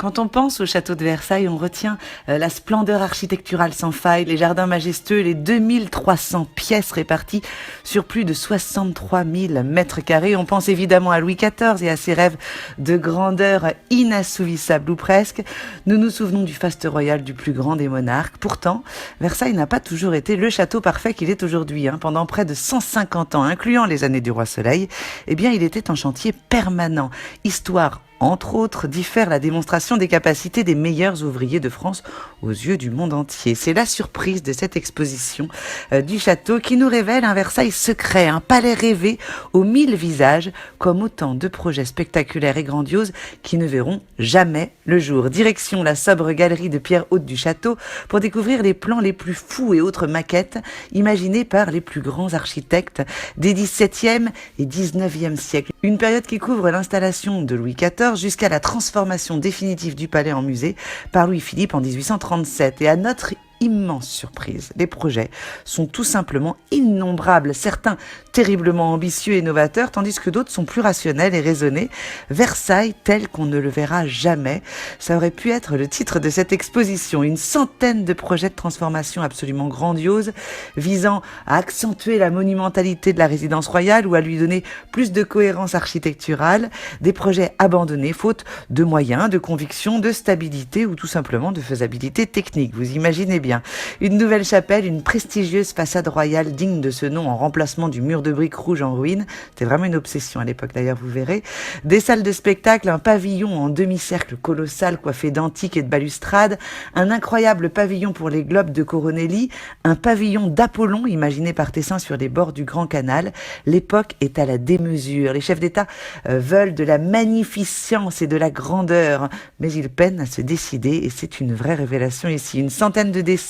Quand on pense au château de Versailles, on retient la splendeur architecturale sans faille, les jardins majestueux, les 2300 pièces réparties sur plus de 63 000 mètres carrés. On pense évidemment à Louis XIV et à ses rêves de grandeur inassouvissables ou presque. Nous nous souvenons du faste royal du plus grand des monarques. Pourtant, Versailles n'a pas toujours été le château parfait qu'il est aujourd'hui. Pendant près de 150 ans, incluant les années du Roi Soleil, il était en chantier permanent. Histoire entre autres, d'y faire la démonstration des capacités des meilleurs ouvriers de France aux yeux du monde entier. C'est la surprise de cette exposition du château qui nous révèle un Versailles secret, un palais rêvé aux 1000 visages, comme autant de projets spectaculaires et grandioses qui ne verront jamais le jour. Direction la sobre galerie de pierre haute du château pour découvrir les plans les plus fous et autres maquettes imaginées par les plus grands architectes des XVIIe et XIXe siècles. Une période qui couvre l'installation de Louis XIV jusqu'à la transformation définitive du palais en musée par Louis-Philippe en 1837. Et à notre immense surprise, les projets sont tout simplement innombrables, certains terriblement ambitieux et novateurs, tandis que d'autres sont plus rationnels et raisonnés. Versailles tel qu'on ne le verra jamais, ça aurait pu être le titre de cette exposition. Une centaine de projets de transformation absolument grandioses, visant à accentuer la monumentalité de la résidence royale ou à lui donner plus de cohérence architecturale, des projets abandonnés faute de moyens, de conviction, de stabilité ou tout simplement de faisabilité technique. Vous imaginez bien. Une nouvelle chapelle, une prestigieuse façade royale digne de ce nom en remplacement du mur de briques rouges en ruine. C'était vraiment une obsession à l'époque d'ailleurs, vous verrez. Des salles de spectacle, un pavillon en demi-cercle colossal coiffé d'antiques et de balustrades, un incroyable pavillon pour les globes de Coronelli, un pavillon d'Apollon imaginé par Tessin sur les bords du Grand Canal. L'époque est à la démesure. Les chefs d'État veulent de la magnificence et de la grandeur, mais ils peinent à se décider et c'est une vraie révélation ici. Une centaine de dessins,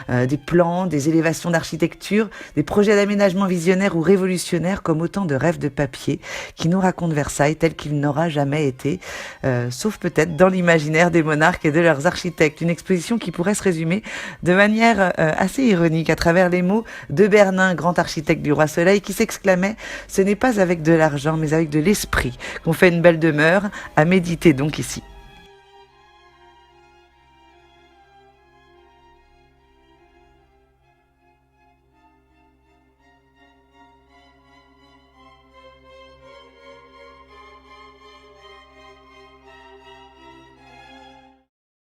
des plans, des élévations d'architecture, des projets d'aménagement visionnaires ou révolutionnaires comme autant de rêves de papier qui nous racontent Versailles tel qu'il n'aura jamais été, sauf peut-être dans l'imaginaire des monarques et de leurs architectes. Une exposition qui pourrait se résumer de manière assez ironique à travers les mots de Bernin, grand architecte du Roi Soleil, qui s'exclamait « Ce n'est pas avec de l'argent mais avec de l'esprit qu'on fait une belle demeure », à méditer donc ici.